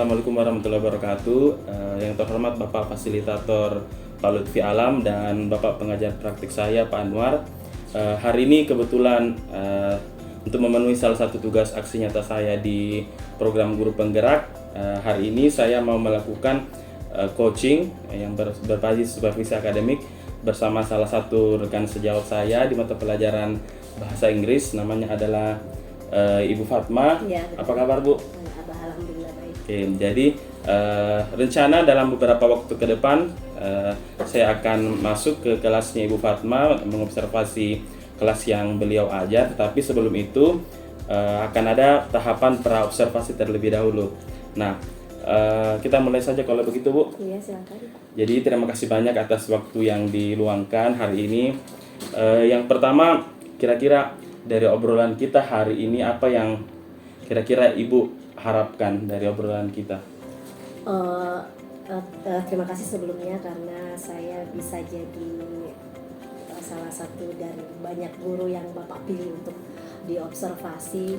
Assalamualaikum warahmatullahi wabarakatuh. Yang terhormat Bapak Fasilitator Pak Lutfi Alam dan Bapak pengajar praktik saya Pak Anwar. Hari ini kebetulan untuk memenuhi salah satu tugas aksi nyata saya di program Guru Penggerak, hari ini saya mau melakukan coaching yang berbasis supervisi akademik bersama salah satu rekan sejawat saya di mata pelajaran bahasa Inggris, namanya adalah Ibu Fatma. Ya, apa kabar Bu? Alhamdulillah baik. Oke, jadi rencana dalam beberapa waktu ke depan saya akan masuk ke kelasnya Ibu Fatma, mengobservasi kelas yang beliau ajar. Tetapi sebelum itu akan ada tahapan praobservasi terlebih dahulu. Nah, kita mulai saja kalau begitu Bu. Iya, silakan. Jadi terima kasih banyak atas waktu yang diluangkan hari ini. Yang pertama, kira-kira dari obrolan kita hari ini apa yang kira-kira Ibu harapkan dari obrolan kita? Terima kasih sebelumnya karena saya bisa jadi salah satu dari banyak guru yang Bapak pilih untuk diobservasi.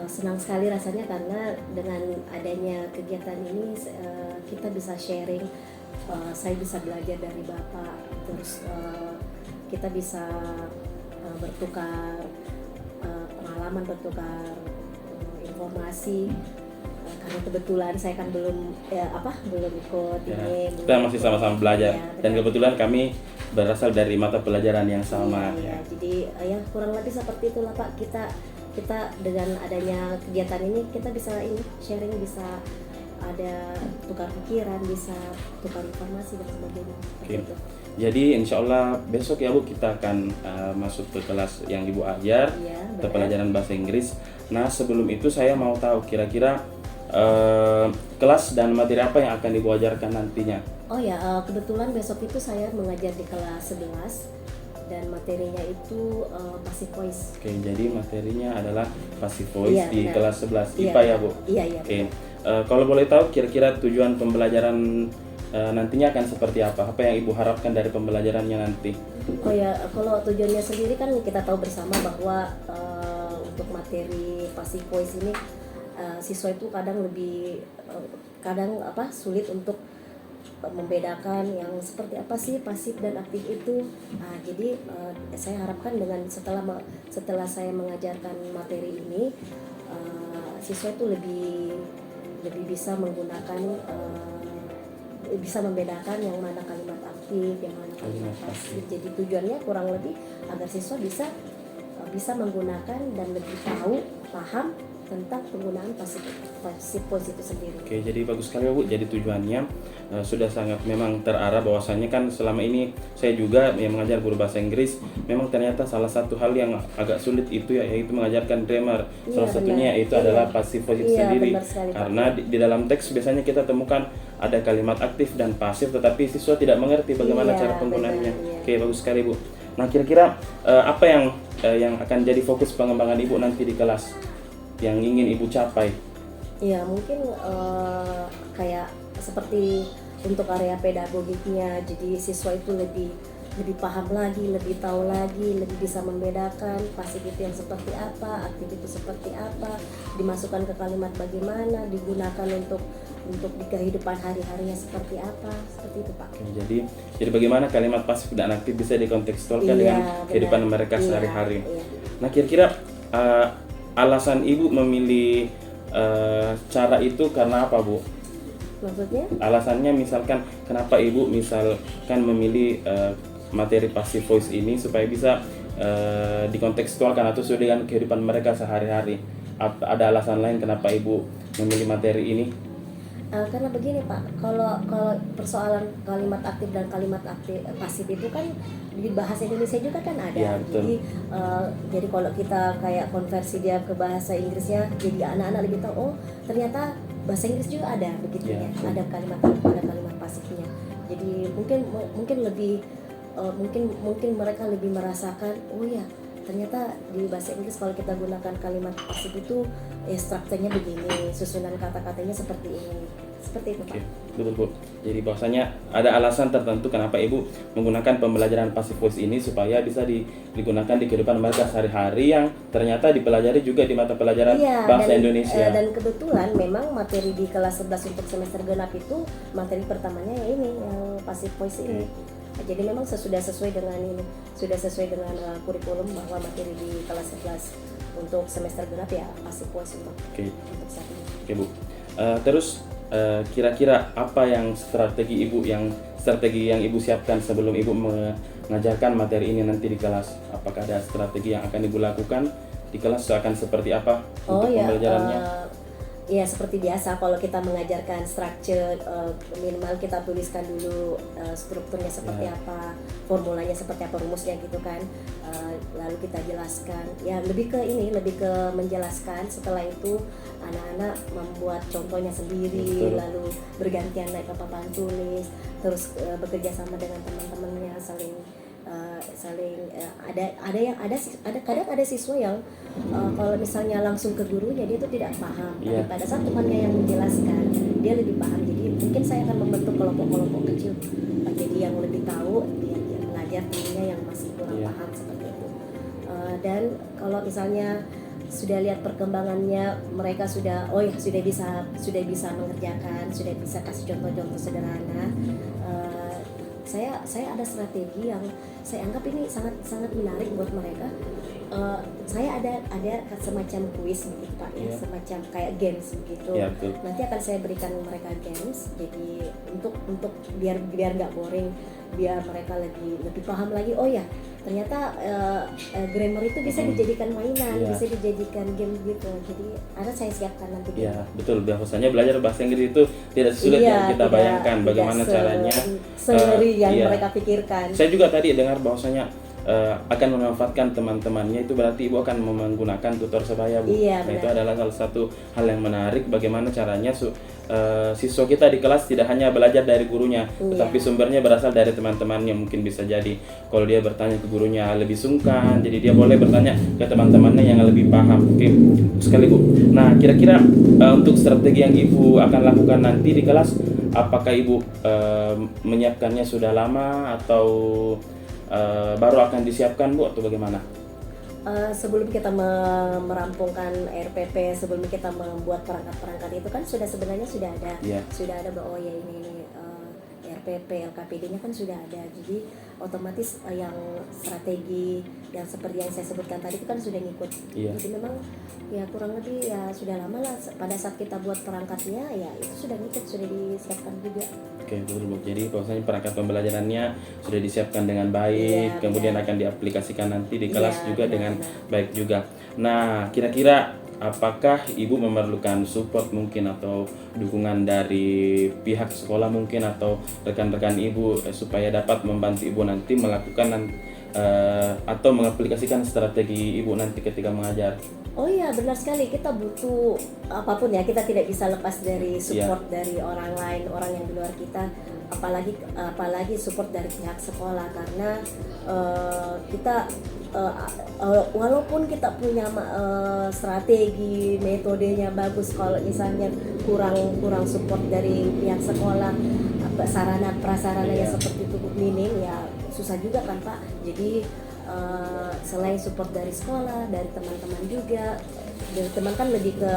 Senang sekali rasanya karena dengan adanya kegiatan ini kita bisa sharing, saya bisa belajar dari Bapak, terus kita bisa bertukar pengalaman, bertukar informasi. Karena kebetulan saya kan belum ikut ini. Kita masih sama-sama belajar, ya, dan kebetulan kami berasal dari mata pelajaran yang sama. Ya. Jadi ya kurang lebih seperti itulah Pak. Kita dengan adanya kegiatan ini kita bisa sharing, bisa ada tukar pikiran, bisa tukar informasi dan sebagainya. Oke. Jadi insya Allah besok ya Bu, kita akan masuk ke kelas yang Ibu ajar, ke pelajaran bahasa Inggris. Nah, sebelum itu saya mau tahu kira-kira kelas dan materi apa yang akan Ibu ajarkan nantinya. Oh ya, kebetulan besok itu saya mengajar di kelas 11 dan materinya itu passive voice. Oke, jadi materinya adalah passive voice di benar. kelas 11 Iya, IPA ya Bu? Iya. Oke, kalau boleh tahu kira-kira tujuan pembelajaran nantinya akan seperti apa? Apa yang Ibu harapkan dari pembelajarannya nanti? Oh ya, kalau tujuannya sendiri kan kita tahu bersama bahwa untuk materi passive voice ini siswa itu kadang sulit untuk membedakan yang seperti apa sih pasif dan aktif itu. Nah, jadi saya harapkan dengan setelah saya mengajarkan materi ini, siswa itu lebih bisa menggunakan, bisa membedakan yang mana kalimat aktif, yang mana kalimat pasif. Jadi tujuannya kurang lebih agar siswa bisa menggunakan dan lebih paham tentang penggunaan passive voice itu sendiri. Oke, jadi bagus sekali Bu. Jadi tujuannya sudah sangat memang terarah, bahwasanya kan selama ini saya juga yang mengajar guru bahasa Inggris, memang ternyata salah satu hal yang agak sulit itu yaitu mengajarkan grammar. Salah satunya yaitu adalah passive voice itu sendiri. Karena di dalam teks biasanya kita temukan ada kalimat aktif dan pasif, tetapi siswa tidak mengerti bagaimana cara penggunaannya. Oke, bagus sekali Bu. Nah, kira-kira apa yang akan jadi fokus pengembangan Ibu nanti di kelas yang ingin Ibu capai? Ya, mungkin kayak seperti untuk area pedagogiknya, jadi siswa itu lebih paham lagi, lebih tahu lagi, lebih bisa membedakan pasif itu yang seperti apa, aktif itu seperti apa, dimasukkan ke kalimat bagaimana, digunakan untuk di kehidupan hari-harinya seperti apa, seperti itu Pak. Oke, jadi bagaimana kalimat pasif dan aktif bisa dikontekstualkan dengan kehidupan mereka sehari-hari. Nah, kira-kira alasan Ibu memilih cara itu karena apa Bu? Maksudnya? Alasannya misalkan kenapa Ibu misalkan memilih materi passive voice ini supaya bisa dikontekstualkan atau sesuai dengan kehidupan mereka sehari-hari. Ada alasan lain kenapa Ibu memilih materi ini? Karena begini Pak, kalau persoalan kalimat aktif dan kalimat aktif pasif itu kan di bahasa Indonesia juga kan ada. Ya, jadi kalau kita kayak konversi dia ke bahasa Inggrisnya, jadi anak-anak lebih tahu, oh ternyata bahasa Inggris juga ada begitu ya, ada kalimat aktif, ada kalimat pasifnya. Jadi mungkin lebih mungkin mereka lebih merasakan, oh ya ternyata di bahasa Inggris kalau kita gunakan kalimat pasif itu strukturnya begini, susunan kata-katanya seperti ini. Seperti itu, Pak. Oke, betul Bu. Jadi bahwasanya ada alasan tertentu kenapa Ibu menggunakan pembelajaran passive voice ini supaya bisa digunakan di kehidupan mereka sehari-hari yang ternyata dipelajari juga di mata pelajaran Iya, bahasa dan, Indonesia. dan kebetulan memang materi di kelas 11 untuk semester genap itu materi pertamanya ya ini yang passive voice ini. Jadi memang sudah sesuai dengan ini, sudah sesuai dengan kurikulum bahwa materi di kelas 11 untuk semester genap ya passive voice untuk saat ini. Oke Bu. Terus kira-kira apa yang strategi yang Ibu siapkan sebelum Ibu mengajarkan materi ini nanti di kelas? Apakah ada strategi yang akan Ibu lakukan di kelas, akan seperti apa untuk pembelajarannya? Ya seperti biasa kalau kita mengajarkan structure, minimal kita tuliskan dulu strukturnya seperti apa, formulanya seperti apa, rumusnya gitu kan. Lalu kita jelaskan, ya lebih ke menjelaskan. Setelah itu anak-anak membuat contohnya sendiri. Lalu bergantian naik ke papan tulis, terus bekerja sama dengan teman-temannya, saling kadang ada siswa yang kalau misalnya langsung ke gurunya dia itu tidak paham, tapi pada saat temannya yang menjelaskan dia lebih paham. Jadi mungkin saya akan membentuk kelompok-kelompok kecil, jadi yang lebih tahu dia mengajar temannya yang masih kurang paham seperti itu. Dan kalau misalnya sudah lihat perkembangannya, mereka sudah bisa mengerjakan, sudah bisa kasih contoh-contoh sederhana. Saya ada strategi yang saya anggap ini sangat menarik buat mereka. Saya ada semacam kuis begitu Pak, ya, semacam kayak games begitu. Nanti akan saya berikan mereka games, jadi untuk biar nggak boring, biar mereka lebih paham lagi. Oh ya, ternyata grammar itu bisa dijadikan mainan, bisa dijadikan game gitu. Jadi saya siapkan nanti. Iya, betul. Bahwasanya belajar bahasa Inggris itu tidak sulit yang kita bayangkan. Bagaimana caranya? Sengeri yang mereka pikirkan. Saya juga tadi dengar bahwasanya akan memanfaatkan teman-temannya, itu berarti Ibu akan menggunakan tutor sebaya, Bu. Nah, itu adalah salah satu hal yang menarik, bagaimana caranya siswa kita di kelas tidak hanya belajar dari gurunya, tetapi sumbernya berasal dari teman-temannya. Mungkin bisa jadi kalau dia bertanya ke gurunya lebih sungkan, jadi dia boleh bertanya ke teman-temannya yang lebih paham. Oke, sekali Bu. Nah, kira-kira untuk strategi yang Ibu akan lakukan nanti di kelas, apakah Ibu menyiapkannya sudah lama atau baru akan disiapkan, Bu, atau bagaimana? Sebelum kita merampungkan RPP, sebelum kita membuat perangkat-perangkat itu kan sebenarnya sudah ada bahwa ya ini RPP, LKPD-nya kan sudah ada. Jadi otomatis yang strategi yang seperti yang saya sebutkan tadi itu kan sudah ngikut. Jadi memang ya kurang lebih ya sudah lama lah pada saat kita buat perangkatnya, ya itu sudah ngikut, sudah disiapkan juga. Oke, betul Bu. Jadi bahwasanya perangkat pembelajarannya sudah disiapkan dengan baik, kemudian akan diaplikasikan nanti di kelas juga dengan baik juga. Nah, kira-kira apakah Ibu memerlukan support mungkin atau dukungan dari pihak sekolah mungkin atau rekan-rekan Ibu supaya dapat membantu Ibu nanti melakukan atau mengaplikasikan strategi Ibu nanti ketika mengajar? Oh iya, benar sekali, kita butuh apapun ya, kita tidak bisa lepas dari support dari orang lain, orang yang di luar kita, apalagi support dari pihak sekolah, karena kita walaupun kita punya strategi, metodenya bagus, kalau misalnya kurang support dari pihak sekolah, sarana prasarananya seperti itu minim, ya susah juga kan Pak. Jadi selain support dari sekolah, dari teman-teman juga, dari teman kan lebih ke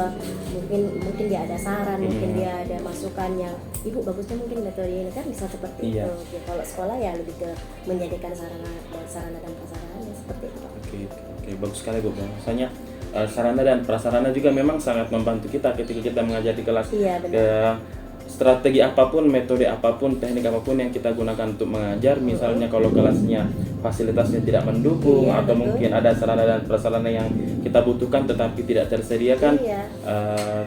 mungkin dia ada saran, mungkin dia ada masukan yang Ibu bagusnya mungkin metode ini kan, bisa seperti itu. Ya, kalau sekolah ya lebih ke menyediakan sarana dan prasarana seperti itu. Oke, bagus sekali Bu. Misalnya sarana dan prasarana juga memang sangat membantu kita ketika kita mengajar di kelas. Iya, benar. Strategi apapun, metode apapun, teknik apapun yang kita gunakan untuk mengajar, misalnya kalau kelasnya fasilitasnya tidak mendukung, atau mungkin ada sarana dan prasarana yang kita butuhkan tetapi tidak tersedia kan,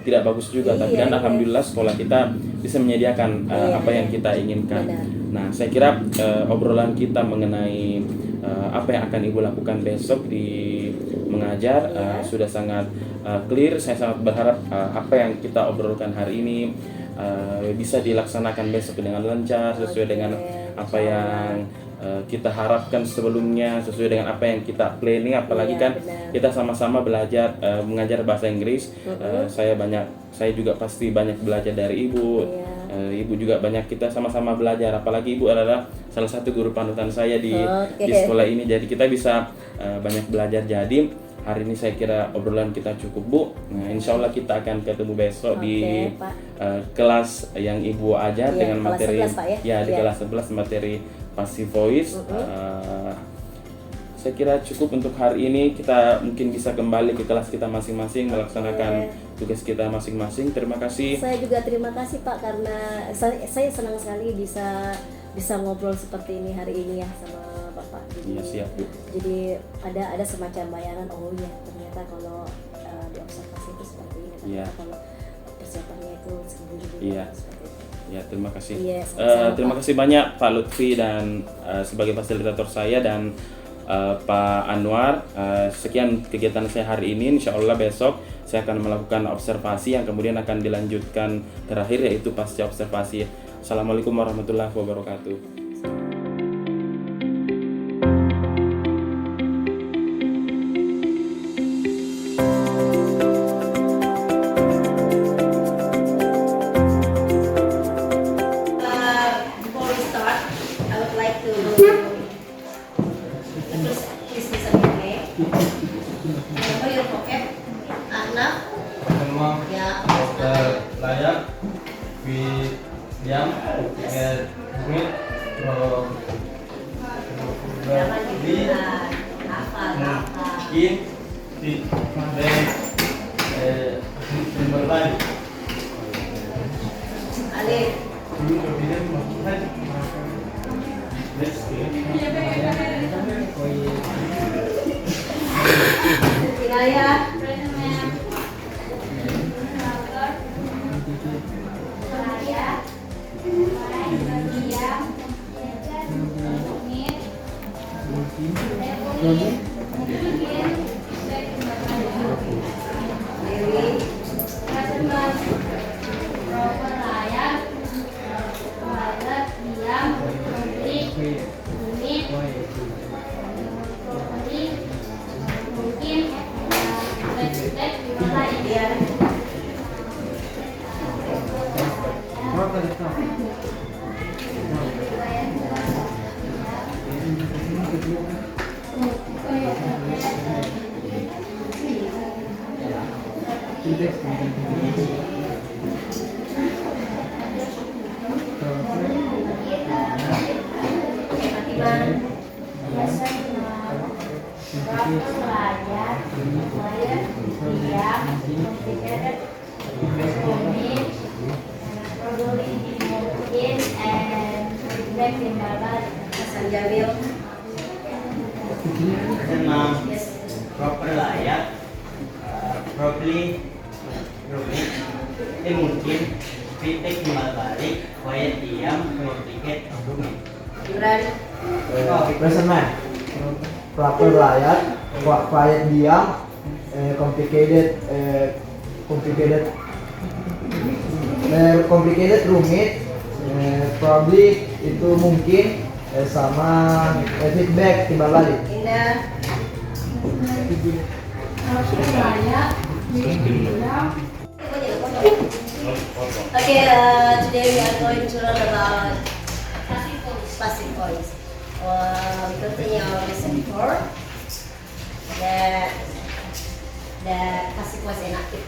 tidak bagus juga. Tapi dan alhamdulillah sekolah kita bisa menyediakan apa yang kita inginkan. Nah, saya kira obrolan kita mengenai apa yang akan Ibu lakukan besok di mengajar sudah sangat clear. Saya sangat berharap apa yang kita obrolkan hari ini bisa dilaksanakan besok dengan lancar, sesuai dengan apa yang kita harapkan sebelumnya sesuai dengan apa yang kita planning, apalagi Iya, kan benar. kita sama-sama belajar mengajar bahasa Inggris. Saya juga pasti banyak belajar dari ibu. Iya. Ibu juga banyak, kita sama-sama belajar, apalagi ibu adalah salah satu guru panutan saya di Oke. sekolah ini, jadi kita bisa banyak belajar. Jadi hari ini saya kira obrolan kita cukup, Bu. Nah, insya Allah kita akan ketemu besok di Oke, Pak. kelas yang ibu ajar Iya, dengan kelas materi 11, Pak, ya? ya di Iya. kelas 11 materi passive voice. Saya kira cukup untuk hari ini. Kita mungkin bisa kembali ke kelas kita masing-masing melaksanakan tugas kita masing-masing. Terima kasih. Saya juga terima kasih Pak, karena saya senang sekali bisa ngobrol seperti ini hari ini ya sama Bapak. Jadi, Iya, siap, Bu. Jadi ada semacam bayangan, oh ya ternyata kalau di observasi itu seperti ini, ternyata Iya. kalau persiapannya itu sendiri-sendiri Iya. seperti itu. Ya, terima kasih. Iya, sama-sama, Terima Pak. kasih banyak Pak Lutfi dan sebagai fasilitator saya, dan Pak Anwar. Sekian kegiatan saya hari ini. Insya Allah besok saya akan melakukan observasi yang kemudian akan dilanjutkan terakhir, yaitu pasca observasi. Assalamualaikum warahmatullahi wabarakatuh. Before we start, I would like to please listen to me. Remember your pocket, anak, Semua ya, layak, diam, rumit, jangan digunakan, hafal. mungkin, berbalik. Alif, Inayah, Dewi, Dian, Fatimah, Hasan Jamil, Enam, yes, proper layak, properly, rumit, mungkin, kritik timbal balik, quiet diam, communicate, rumit. Imran, Present man. Proper layak, quiet diam, complicated rumit, probably itu mungkin, sama feedback timbal balik. Indah, Okay, today we are going to learn about passive voice. We continue our lesson before that passive voice and active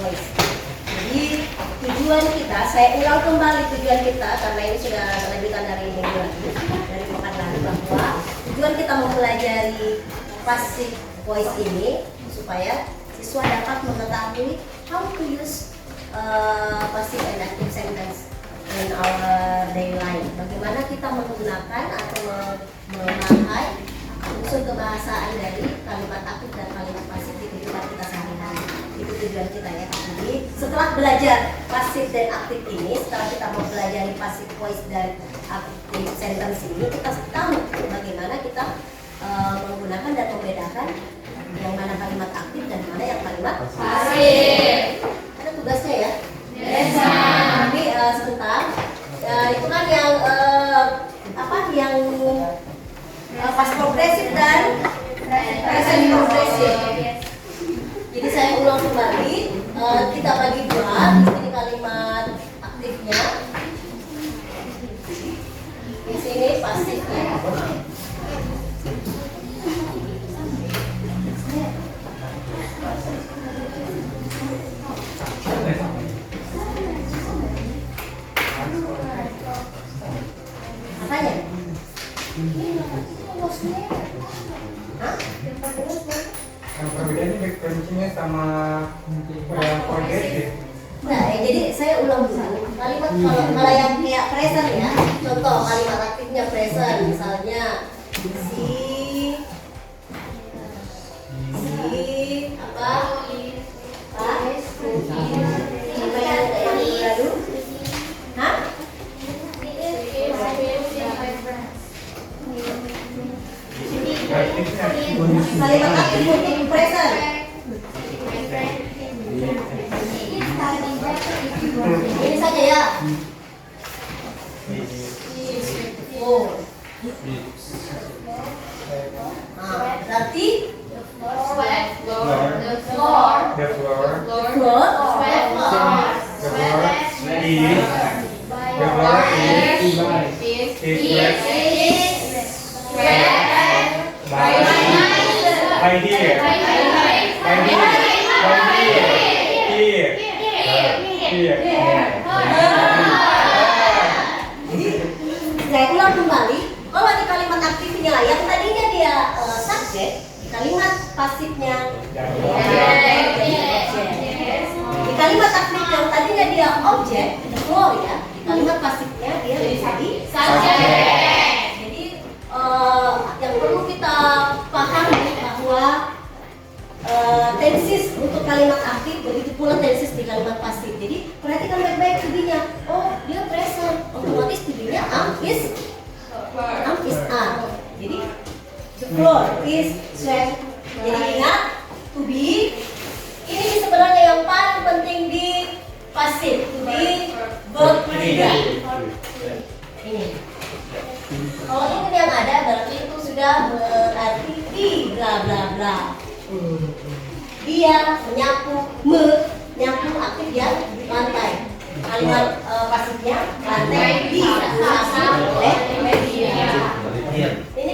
voice. Jadi tujuan kita, saya ulang kembali tujuan kita karena ini sudah lanjutan dari minggu lalu, dari pekan lalu, bahwa tujuan kita mempelajari passive voice ini supaya siswa dapat mengetahui how to use passive and active sentence in our daily life. Bagaimana kita menggunakan atau memakai unsur kebahasaan dari kalimat aktif dan kalimat pasif di kehidupan kita sehari-hari. Itu tujuan kita ya. Jadi setelah belajar pasif dan aktif ini, setelah kita mempelajari passive voice dan active sentence ini, kita tahu bagaimana kita menggunakan dan membedakan yang mana kalimat aktif dan mana yang kalimat pasif. Ada tugasnya ya. Tapi sebentar, itu kan yang past progresif dan present progresif. Jadi saya ulang kembali, kita bagi dua, ini kalimat aktifnya, di sini pasifnya. Apanya? Yang perbedaannya frekuensinya sama yang progresif. Nah, jadi saya ulang dulu. Kalimat kalau yang kayak present ya, contoh kalimat aktifnya present, misalnya si apa? Apa yang lalu? Hah? Kalimat aktif untuk present. Ini saja ya. Oh. Nah, berarti The floor by here. Saya ulang kembali. Kalau di kalimat aktifnya yang tadinya dia subjek, di kalimat pasifnya di kalimat aktif yang tadinya dia objek, the floor ya, di kalimat pasifnya dia menjadi subjek. Jadi yang perlu kita pahami bahwa tenses untuk kalimat aktif, begitu pula tenses di kalimat pasif. Jadi perhatikan baik-baik studinya. Oh, dia present, otomatis studinya am is are. Jadi the floor is swept. Jadi ingat, to be ini sebenarnya yang paling penting di pasif. To be verb 3. Ini. Kalau ini yang ada berarti itu sudah berarti di bla bla bla. Dia menyapu aktif ya lantai. Kalimat pasifnya lantai disapu oleh dia. Ini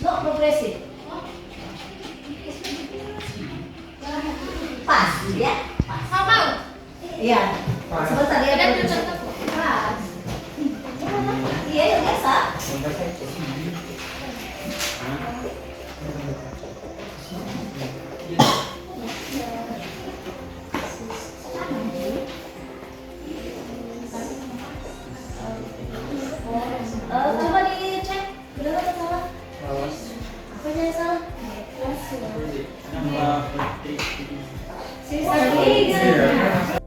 not progresif. Pas ya. Sama. Iya. Sebentar ya. Pas. Iya, yang biasa. Coba dicek, benar atau salah? Apanya yang salah?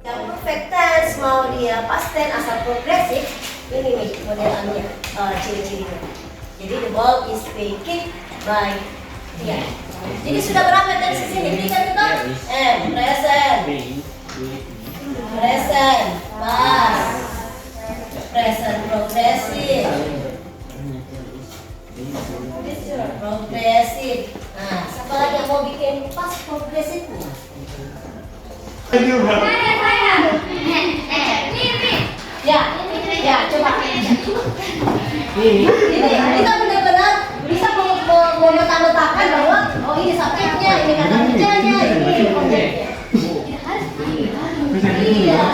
Yang perfect tense mau dia past tense asal progresif, ini nih modelannya, ciri-cirinya. Jadi the ball is being kicked by dia. Jadi sudah berapa tense di sini? Tiga juga? Present, present, past, present progresif, progresif. Nah, siapa lagi yang mau bikin past progresifnya? Ya, coba. Ini kita benar-benar bisa memetakan bahwa oh ini subjeknya, ini kata kerjanya, ini objeknya. Iya,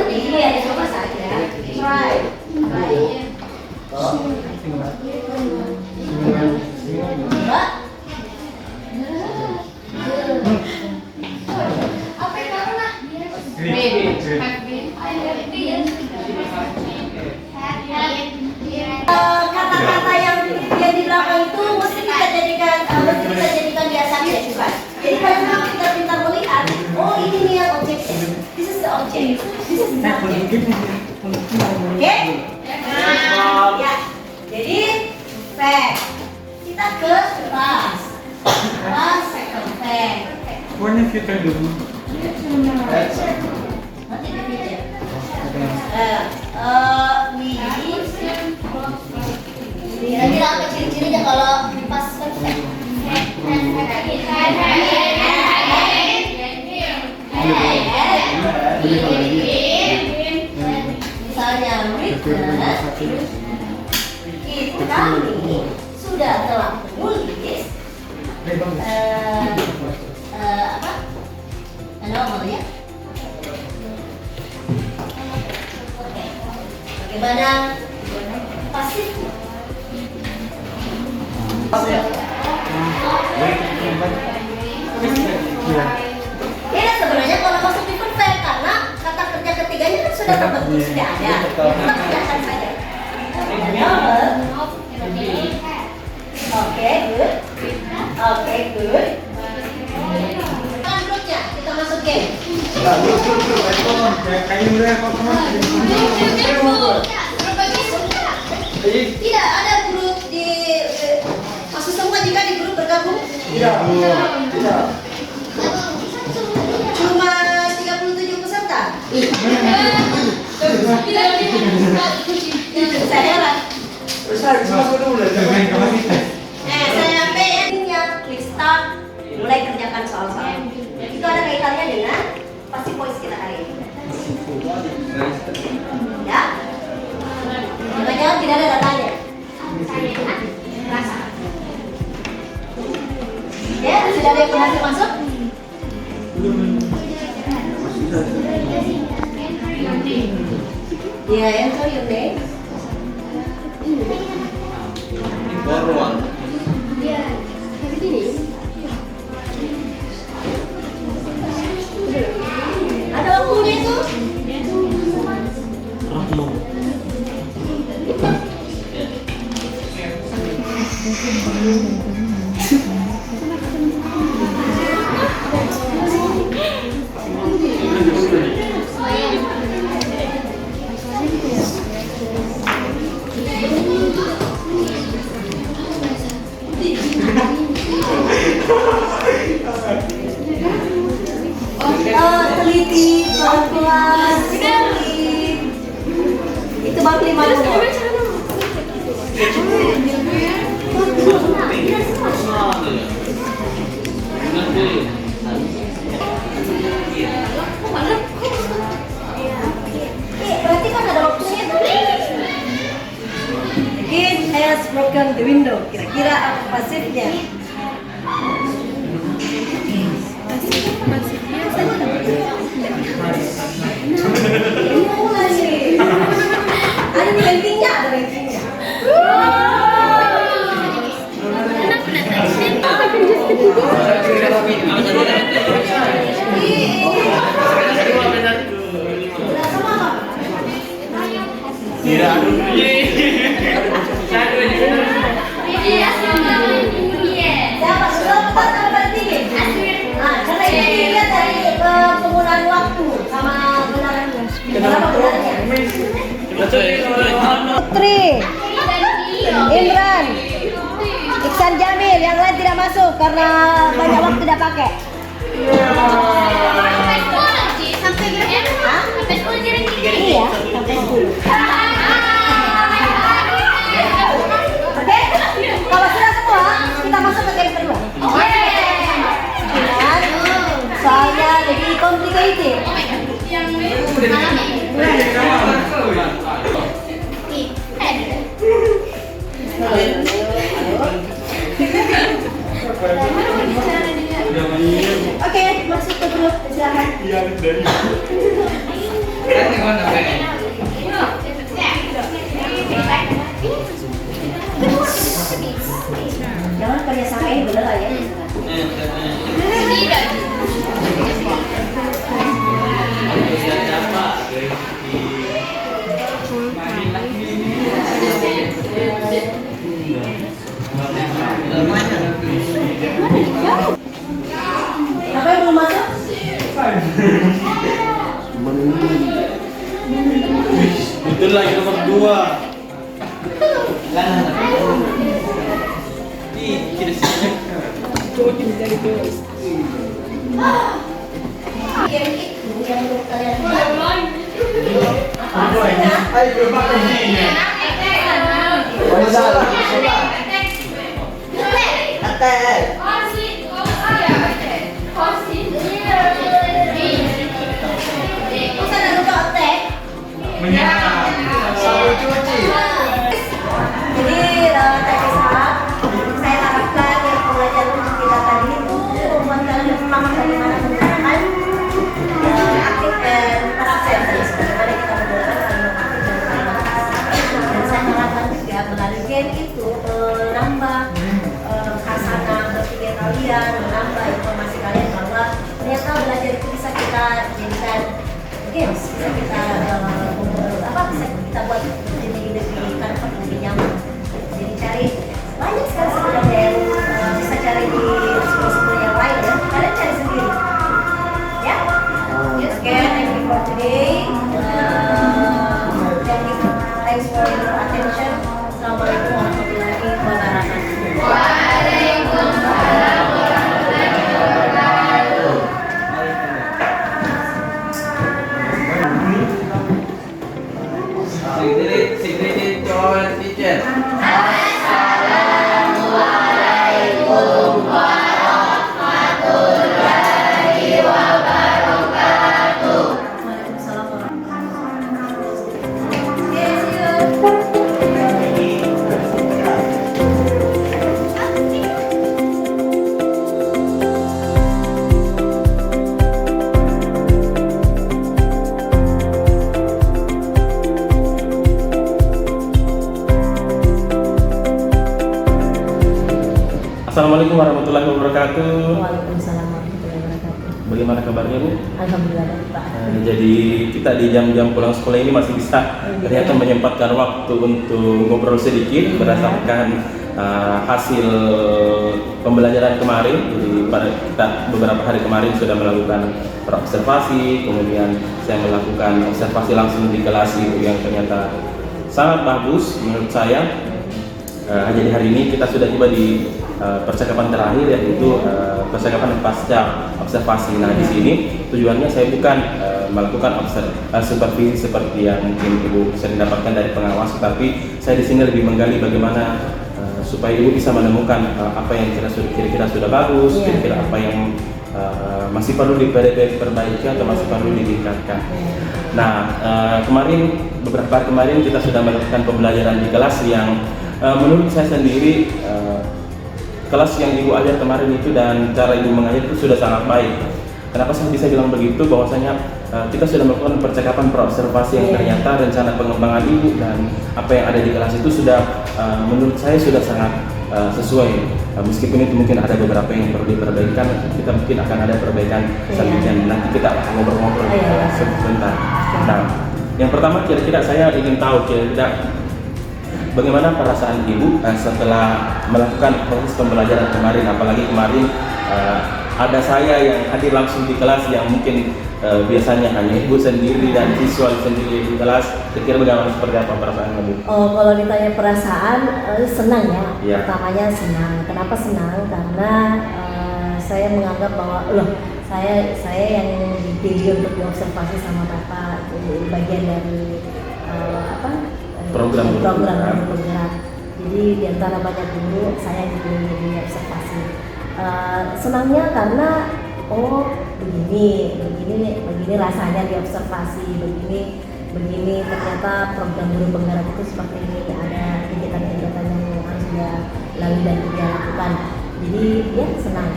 iya, coba saja. Try. Coba. Kata-kata yang di belakang itu mesti kita jadikan dia subjek juga. Jadi kalau kita pintar melihat, oh ini nih yang objeknya. This is the object. This is the subject. Oke? Ya. Jadi fact. Kita ke past. Pokoknya kita dulu. Ini apa ciri-cirinya kalau pas misalnya itu kami sudah telah menulis apa? Nomor ya. Oke. Bagaimana pasifnya? Ini sebenarnya kalau masuk di perfect karena kata kerja ketiganya kan sudah terbentuk, sudah ada. Kita kerjakan saja. Oke, good. Oke, good. Kan grupnya kita masuk game. Tidak ada grup di masuk semua jika di grup bergabung. Tidak. Cuma 37 peserta. Saya heran. Saya PN-nya klik start, mulai kerjakan soal-soal. Itu ada kaitannya dengan pasti poin kita hari ini. Ya. Jangan tidak ada datanya. Ya, sudah ada yang berhasil masuk? Ya, enter your name. Ada waktunya itu? Teliti, pelan-pelan, sedikit. Itu baru 5 nomor. Berarti kan ada waktunya tuh. The kid has broken the window. Kira-kira apa pasifnya? Ada rankingnya, ada rankingnya. Penggunaan waktu sama benarannya. Berapa benarnya? Putri, Imran, Iksan Jamil, yang lain tidak masuk karena banyak waktu tidak pakai. Iya, sampai 10. Oke, kalau sudah semua, kita masuk ke game kedua. Soalnya jadi complicated. Oke, masuk ke grup, silakan. Jangan kerja sama ini bener lah ya. Apa yang belum masuk? Betul lagi nomor 2. Yang itu yang menurut kalian Ayo coba kuncinya. Menyerah. Jadi teknisnya saya harapkan yang pelajaran kita tadi itu membuat kalian paham bagaimana menggunakan aktif dan pasif voice, bagaimana kita menggunakan kalimat aktif dan kalimat pasif. Dan saya harapkan juga melalui game itu menambah khasanah berpikir kalian, menambah informasi kalian bahwa ternyata belajar itu bisa kita jadikan games, bisa kita bisa kita buat jadi lebih comfort, lebih nyaman. Jadi cari banyak sekali sebenarnya yang bisa cari di sekolah-sekolah yang lain ya. Kalian cari sendiri, ya. Oke, thank you for today. Thank you, thanks for your attention. Assalamualaikum warahmatullahi wabarakatuh. Secret to teacher. Waalaikumsalam warahmatullahi wabarakatuh. See you. Assalamualaikum warahmatullahi wabarakatuh. Waalaikumsalam warahmatullahi wabarakatuh. Bagaimana kabarnya Bu? Alhamdulillah baik, Pak. Jadi kita di jam-jam pulang sekolah ini masih bisa ternyata menyempatkan waktu untuk ngobrol sedikit berdasarkan hasil pembelajaran kemarin. Jadi pada kita beberapa hari kemarin sudah melakukan observasi, kemudian saya melakukan observasi langsung di kelas itu yang ternyata sangat bagus menurut saya. Jadi hari ini kita sudah tiba di percakapan terakhir, yaitu percakapan pasca observasi. Nah di sini tujuannya saya bukan melakukan supervisi seperti yang mungkin Ibu bisa dapatkan dari pengawas, tapi saya di sini lebih menggali bagaimana supaya Ibu bisa menemukan apa yang kira-kira sudah bagus, kira-kira apa yang masih perlu diperbaiki atau masih perlu ditingkatkan. Nah kemarin beberapa hari kemarin kita sudah melakukan pembelajaran di kelas yang menurut saya sendiri kelas yang Ibu ajar kemarin itu dan cara Ibu mengajar itu sudah sangat baik. Kenapa saya bisa bilang begitu? Bahwasanya kita sudah melakukan percakapan observasi yang ternyata rencana pengembangan Ibu dan apa yang ada di kelas itu sudah menurut saya sudah sangat sesuai. Meskipun itu mungkin ada beberapa yang perlu diperbaikan, kita mungkin akan ada perbaikan selanjutnya. Nanti kita akan ngobrol-ngobrol sebentar. Nah, yang pertama kira-kira saya ingin tahu kira-kira bagaimana perasaan Ibu setelah melakukan proses pembelajaran kemarin, apalagi kemarin ada saya yang hadir langsung di kelas yang mungkin biasanya hanya Ibu sendiri dan visual sendiri di kelas. Kira-kira bagaimana, seperti apa perasaan Ibu? Oh, kalau ditanya perasaan, senang ya. Iya. Pertamanya senang. Kenapa senang? Karena saya menganggap bahwa saya yang dipilih untuk diobservasi sama Bapak, jadi bagian dari program bergerak. Jadi di antara banyak guru saya dipilih di observasi. Senangnya karena begini rasanya diobservasi, begini ternyata program guru penggerak itu seperti ini, ada kegiatan-kegiatan yang harus dia lalui dan dia lakukan. Jadi ya senang.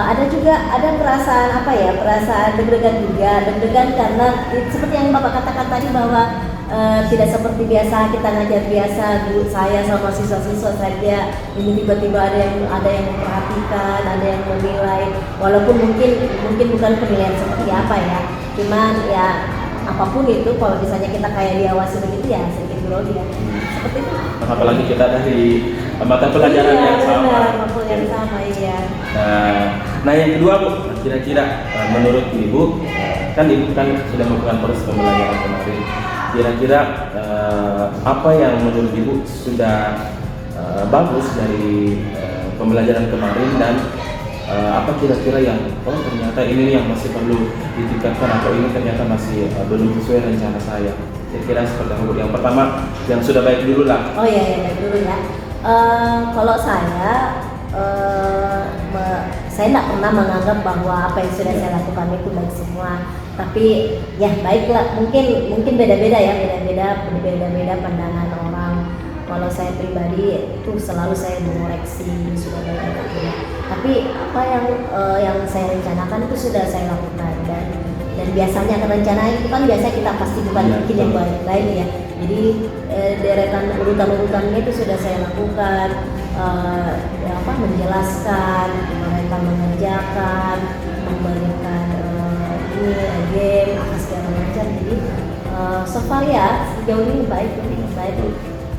Ada perasaan perasaan deg-degan karena seperti yang Bapak katakan tadi bahwa tidak seperti biasa kita ngajar biasa, guru saya sama siswa-siswa saja. Ini tiba-tiba ada yang memperhatikan, ada yang menilai. Walaupun mungkin bukan penilaian seperti apa ya, cuman ya apapun itu kalau misalnya kita kayak diawasi begitu ya sedikit grogi ya. Seperti itu. Apalagi kita dari mata pelajaran yang sama. Benar, yang sama iya. Nah yang kedua Bu, kira-kira menurut Ibu kan Ibu sudah melakukan proses pembelajaran kemarin. Kira-kira apa yang menurut Ibu sudah bagus dari pembelajaran kemarin dan apa kira-kira yang ternyata ini yang masih perlu ditingkatkan atau ini ternyata masih belum sesuai rencana saya. Kira-kira seperti apa Bu? Yang pertama yang sudah baik dulu lah. Oh iya, baik dulu ya. Kalau saya tidak pernah menganggap bahwa apa yang sudah saya lakukan itu baik semua. Tapi ya baiklah, mungkin beda-beda ya, beda-beda pandangan orang. Kalau saya pribadi itu selalu saya mengoreksi sudah baik atau tidak. Tapi apa yang saya rencanakan itu sudah saya lakukan, dan biasanya rencana itu kan biasa kita pasti bukan bikin yang baik ya. Jadi deretan urutan-urutannya itu sudah saya lakukan, menjelaskan, mereka mengerjakan, memberikan game apa segala macam. Jadi so far ya sejauh ini baik.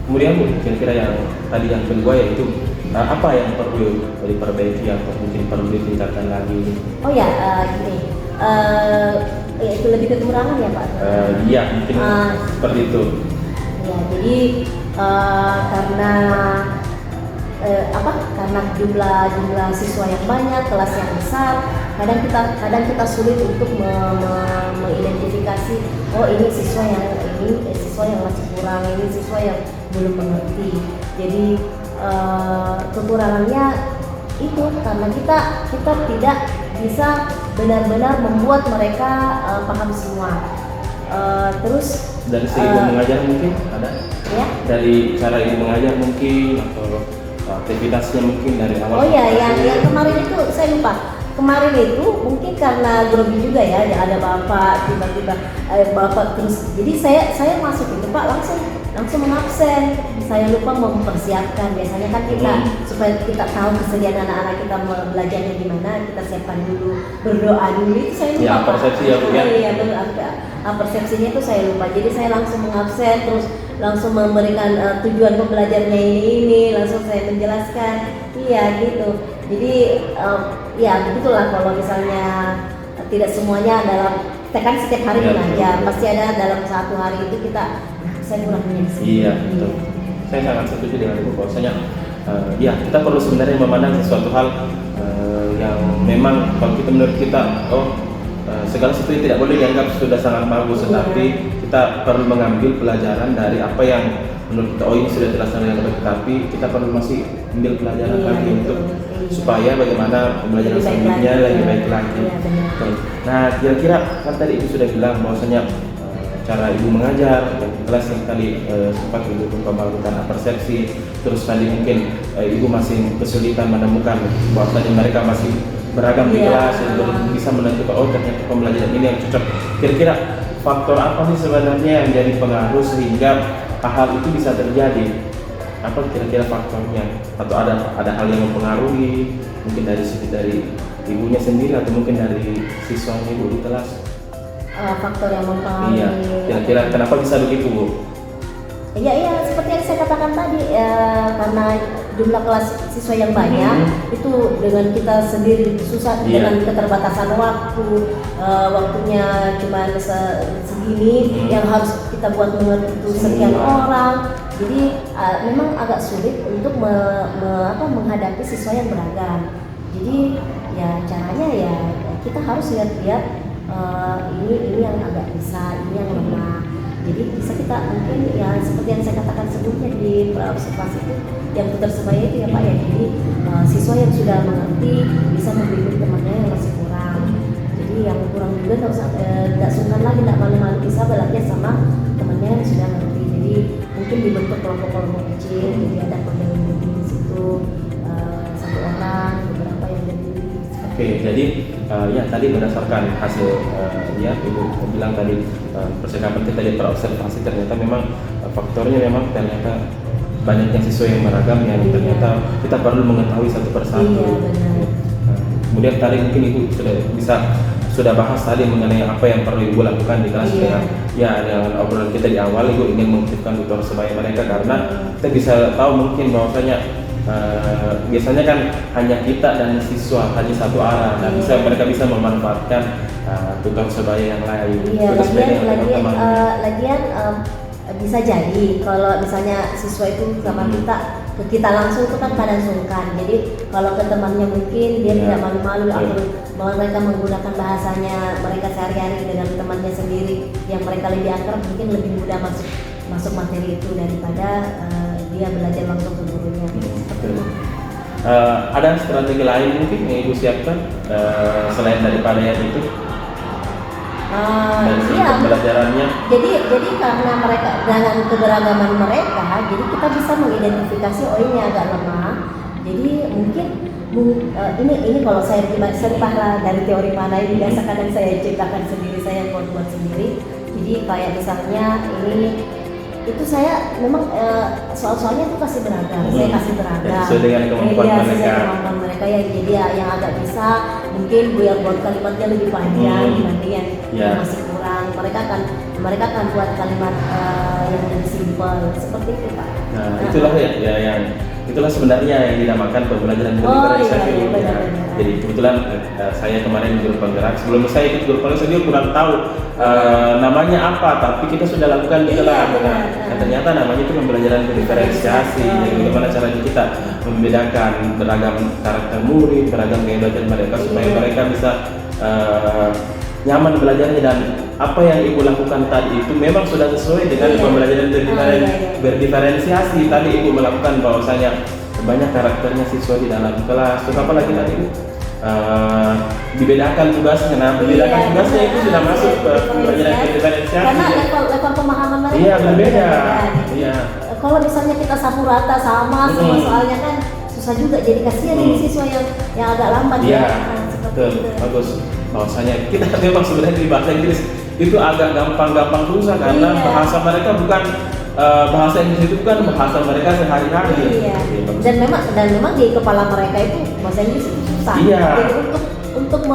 Kemudian Bu, kira-kira yang tadi yang kedua yaitu apa yang perlu diperbaiki atau mungkin perlu ditingkatkan lagi? Oh ya, gini, itu lebih kekurangan ya Pak? Iya, mungkin seperti itu. Ya, jadi karena jumlah siswa yang banyak, kelas yang besar, kadang kita sulit untuk mengidentifikasi, oh ini siswa yang masih kurang, ini siswa yang belum mengerti. Jadi kekurangannya itu karena kita tidak bisa benar-benar membuat mereka paham semua. Terus dari segi mengajar mungkin ada? Ya? Dari cara ibu mengajar mungkin atau aktivitasnya mungkin dari awal. Oh iya, yang kemarin itu saya lupa. Kemarin itu mungkin karena grogi juga ya, ada bapak tiba-tiba bapak terus. Jadi saya masuk itu Pak langsung mengabsen. Saya lupa mempersiapkan. Biasanya kan kita supaya kita tahu kesediaan anak-anak kita belajarnya gimana, kita siapkan dulu, berdoa dulu. Itu saya lupa. Ya, persepsi ya Bu ya. Iya, persepsinya itu saya lupa. Jadi saya langsung mengabsen, terus langsung memberikan tujuan pembelajarannya ini, langsung saya menjelaskan. Iya gitu. Jadi ya begitulah kalau misalnya tidak semuanya dalam kan setiap hari mengajar, pasti ada dalam satu hari itu saya kurang menyaksikan. Iya, betul. Saya sangat setuju dengan Ibu bahwasanya ya kita perlu sebenarnya memandang sesuatu hal yang memang kalau kita menurut kita segala sesuatu tidak boleh dianggap sudah sangat bagus, tetapi kita perlu mengambil pelajaran dari apa yang menurut kita ini sudah terlaksana dengan baik, tapi kita perlu masih ambil pelajaran lagi untuk supaya bagaimana pembelajaran selanjutnya lebih baik lagi. Nah, kira-kira kan tadi Ibu sudah bilang bahwasanya cara Ibu mengajar dan kelas yang tadi sempat Ibu melakukan persepsi, terus tadi mungkin Ibu masih kesulitan menemukan bahwasanya mereka masih beragam di kelas dan belum bisa menentukan ternyata pembelajaran ini yang cocok. Kira-kira faktor apa sih sebenarnya yang jadi pengaruh sehingga hal itu bisa terjadi? Apa kira-kira faktornya? Atau ada hal yang mempengaruhi mungkin dari ibunya sendiri atau mungkin dari siswanya Ibu di kelas? Faktor yang mempengaruhi. Iya, kira-kira kenapa bisa begitu Bu? Iya, seperti yang saya katakan tadi, karena jumlah kelas siswa yang banyak, itu dengan kita sendiri susah dengan keterbatasan waktunya cuma segini, yang harus kita buat mengerti itu sekian orang. Jadi memang agak sulit untuk menghadapi siswa yang beragam. Jadi ya caranya ya kita harus lihat-lihat ini yang agak bisa, ini yang lemah. Jadi bisa kita mungkin ya seperti yang saya katakan sebelumnya di observasi itu yang putar sebaya itu ya Pak ya. Jadi siswa yang sudah mengerti bisa membimbing temannya yang masih kurang. Jadi yang kurang juga tidak sungkan lagi, tidak malu-malu bisa belajar sama temannya yang sudah mengerti. Jadi mungkin dibentuk kelompok-kelompok kecil, jadi ada pembimbing di situ satu orang, beberapa yang jadi. Oke, jadi ya tadi berdasarkan hasil ya Ibu bilang tadi percakapan kita di terobservasi ternyata memang faktornya memang ternyata banyaknya siswa yang beragam yang ternyata kita perlu mengetahui satu persatu. Kemudian tadi mungkin Ibu sudah bahas tadi mengenai apa yang perlu Ibu lakukan di kelas dengan obrolan kita di awal. Ibu ingin mengaktifkan tutor sebaya mereka karena kita bisa tahu mungkin bahwasanya biasanya kan hanya kita dan siswa hanya satu arah dan mereka bisa memanfaatkan tutor sebaya yang lain. Lagian bisa jadi kalau misalnya siswa itu sama kita ke kita langsung itu kan kadang sungkan. Jadi kalau ke temannya mungkin dia tidak malu-malu atau mereka menggunakan bahasanya mereka sehari-hari dengan temannya sendiri yang mereka lebih akrab, mungkin lebih mudah masuk materi itu daripada dia belajar langsung ke gurunya. Ada strategi lain mungkin yang Ibu siapkan selain daripada yang itu? Dari segi pembelajarannya. Jadi karena mereka dengan keberagaman mereka, jadi kita bisa mengidentifikasi oh ini agak lemah. Jadi mungkin ini kalau saya entahlah dari teori mana ini biasa kadang saya ciptakan sendiri, saya buat sendiri. Jadi kayak misalnya ini itu saya memang soal-soalnya itu kasih beragam, saya kasih beragam. Sesuai dengan kemampuan mereka. Sesuai kemampuan mereka ya, jadi yang agak bisa mungkin buat kalimatnya lebih panjang dibanding yang masih kurang. Mereka akan buat kalimat yang lebih simpel seperti itu Pak. Nah itulah itulah sebenarnya yang dinamakan pembelajaran berdiferensiasi. Benar. Jadi kebetulan saya kemarin di grup penggerak, sebelum saya ikut grup penggerak saya kurang tahu namanya apa, tapi kita sudah lakukan di dalam. Nah, ternyata namanya itu pembelajaran berdiferensiasi. Jadi bagaimana caranya kita membedakan beragam karakter murid, beragam kehebatatan mereka supaya mereka bisa nyaman belajarnya, dan apa yang Ibu lakukan tadi itu memang sudah sesuai dengan pembelajaran berdiferensiasi. Tadi Ibu melakukan bahwasanya banyak karakternya siswa di dalam kelas. Terus apa lagi tadi Ibu? Dibedakan tugasnya. Nah, membedakan tugasnya itu sudah masuk ke pembelajaran berdiferensiasi. Karena level pemahaman mereka iya berbeda. Iya. Kalau misalnya kita sapu rata sama semua soalnya kan susah juga. Jadi kasihan ini siswa yang agak lambat ya. Betul, bagus. Bahwasanya kita memang sebenarnya di bahasa Inggris itu agak gampang susah karena bahasa mereka bukan bahasa Inggris itu kan bahasa mereka sehari-hari. Iya. Dan memang di kepala mereka itu bahasa Inggris itu susah. Iya. Jadi untuk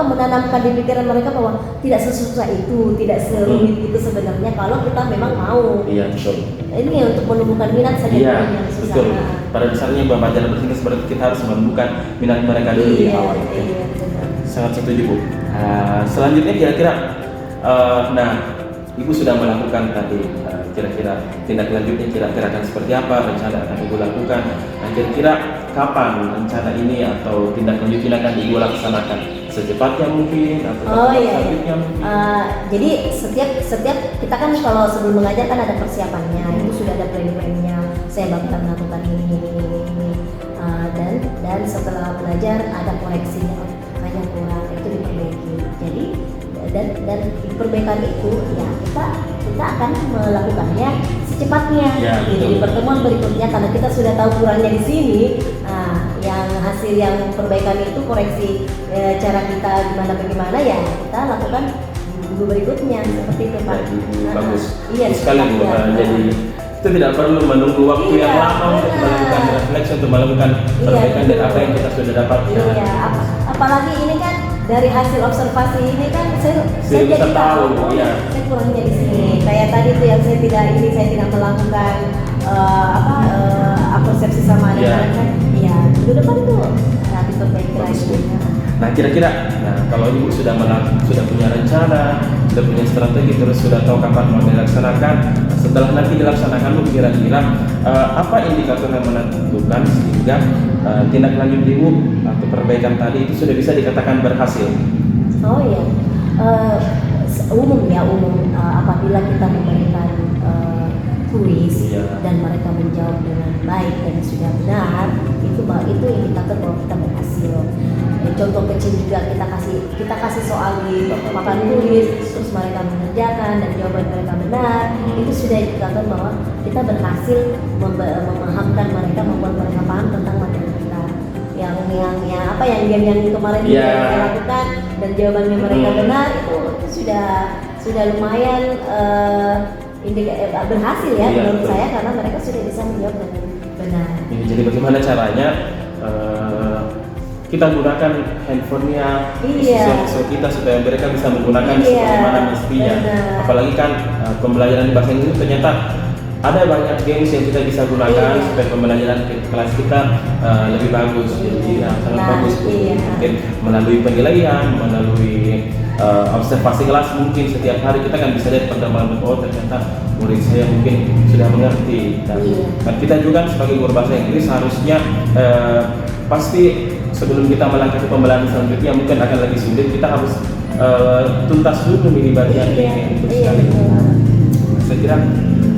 menanamkan di pikiran mereka bahwa tidak sesusah itu, tidak serumit itu sebenarnya kalau kita memang mau. Iya betul. Ini untuk menumbuhkan minat saja yang susah. Betul. Pada dasarnya pembelajaran bahasa Inggris berarti kita harus menumbuhkan minat mereka dulu di awal. Iya, benar. Sangat setuju Bu. Selanjutnya kira-kira, Ibu sudah melakukan tadi kira-kira tindak lanjutnya kira-kira akan seperti apa, rencana akan Ibu lakukan. Nah kira-kira kapan rencana ini atau tindak lanjut ini akan Ibu laksanakan? Secepatnya mungkin atau selanjutnya mungkin? Jadi setiap kita kan kalau sebelum mengajar kan ada persiapannya, itu sudah ada plan-plannya. Saya bakal melakukan ini. Dan setelah belajar ada koreksinya, hanya kurang itu diperbaiki. Jadi dan perbaikan itu ya kita akan melakukannya secepatnya. Di pertemuan berikutnya karena kita sudah tahu kurangnya di sini. Yang hasil yang perbaikan itu koreksi cara kita bagaimana ya kita lakukan minggu berikutnya seperti itu Pak. Bagus. Iya sekali Bu. Jadi itu tidak perlu menunggu waktu yang lama untuk melakukan refleksi, untuk melakukan perbaikan dari apa yang kita sudah dapatkan. Iya, apalagi ini kan dari hasil observasi ini kan saya jadi tahu saya kurangnya di sini. Kayak tadi tuh yang saya tidak melakukan persepsi sama anak-anak kan. Iya, minggu depan tuh nanti perbaiki lagi. Nah kira-kira, kalau Ibu sudah punya rencana, sudah punya strategi, terus sudah tahu kapan mau dilaksanakan, setelah nanti dilaksanakan Bu kira-kira apa indikator yang menentukan sehingga tindak lanjut Ibu atau perbaikan tadi itu sudah bisa dikatakan berhasil? Oh iya, umum apabila kita memberikan kuis dan mereka menjawab dengan baik dan sudah benar, itu indikator bahwa kita berhasil. Contoh kecil juga kita kasih soal di papan tulis, terus mereka mengerjakan dan jawaban mereka benar, itu sudah indikator bahwa kita berhasil memahamkan mereka, membuat mereka paham tentang materi kita. Yang kemarin kita lakukan dan jawabannya mereka benar, itu sudah lumayan berhasil ya menurut saya, karena mereka sudah bisa menjawab dengan benar. Jadi bagaimana caranya kita gunakan handphonenya siswa kita supaya mereka bisa menggunakan sebagaimana mestinya. Apalagi kan pembelajaran bahasa Inggris ternyata ada banyak games yang kita bisa gunakan Iya. supaya pembelajaran kelas kita lebih bagus. Jadi sangat Nah, bagus. iya. Mungkin melalui penilaian, melalui observasi kelas, mungkin setiap hari kita kan bisa lihat perkembangan, oh ternyata murid saya mungkin sudah mengerti. Dan Iya. kita juga sebagai guru bahasa Inggris harusnya pasti sebelum kita melangkah ke pembelajaran selanjutnya mungkin akan lebih sulit, kita harus tuntas dulu ini bagian Iya, ini untuk iya, sekali. betul. Saya kira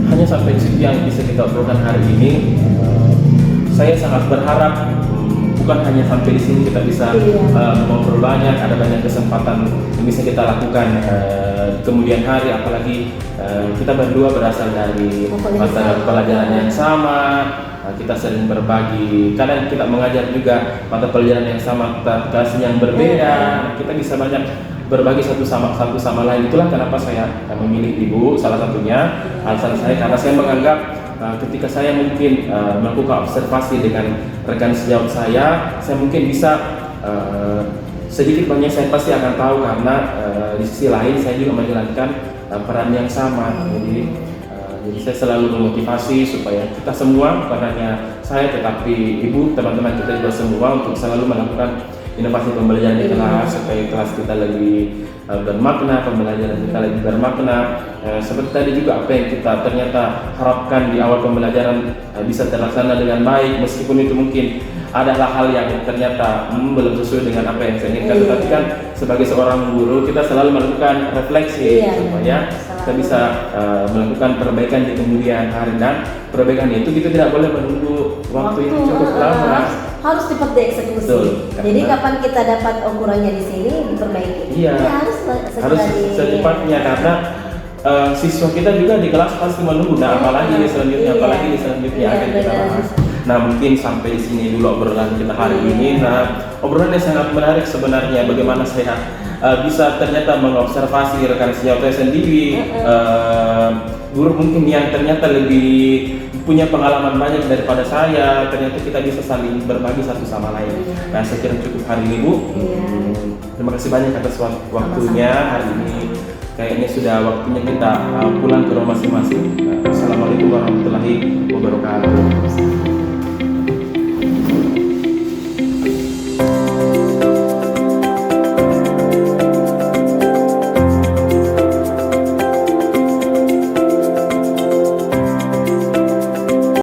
hanya sampai di situ yang bisa kita obrolkan hari ini. Saya sangat berharap bukan hanya sampai di sini kita bisa ngobrol banyak, ada banyak kesempatan yang bisa kita lakukan kemudian hari, apalagi kita berdua berasal dari mata pelajaran yang sama. Kita sering berbagi, kadang kita mengajar juga mata pelajaran yang sama, kelas yang berbeda. Kita bisa banyak berbagi satu sama lain. Itulah kenapa saya memilih Ibu, salah satunya alasan saya karena saya menganggap ketika saya mungkin melakukan observasi dengan rekan sejawat saya mungkin bisa sedikit banyak saya pasti akan tahu, karena di sisi lain saya juga menjalankan peran yang sama. Jadi saya selalu memotivasi supaya kita semua, bukan hanya saya tetapi Ibu, teman-teman kita juga semua, untuk selalu melakukan inovasi pembelajaran di kelas supaya kelas kita lebih bermakna, pembelajaran kita lebih bermakna. Seperti tadi juga apa yang kita ternyata harapkan di awal pembelajaran bisa terlaksana dengan baik, meskipun itu mungkin adalah hal yang ternyata belum sesuai dengan apa yang saya inginkan. Tetapi kan sebagai seorang guru kita selalu melakukan refleksi supaya kita bisa melakukan perbaikan di kemudian hari, dan perbaikan itu kita tidak boleh menunggu waktu yang cukup lama. Harus cepat dieksekusi. Betul, Jadi karena- kapan kita dapat ukurannya di sini diperbaiki. Iya. Ya, harus segera secepatnya, karena siswa kita juga di kelas pasti menunggu. Nah, apalagi di selanjutnya, apalagi di selanjutnya Iya, akan kita benar. bahas. Nah, mungkin sampai di sini dulu obrolan kita hari ini. Nah, obrolan yang sangat menarik sebenarnya, bagaimana saya bisa ternyata mengobservasi rekan sejawat saya sendiri, guru mungkin yang ternyata lebih punya pengalaman banyak daripada saya, ternyata kita bisa saling berbagi satu sama lain. Nah, saya kira cukup hari ini, Bu. Terima kasih banyak atas waktunya hari ini. Kayaknya sudah waktunya kita pulang ke rumah masing-masing. Assalamualaikum warahmatullahi wabarakatuh.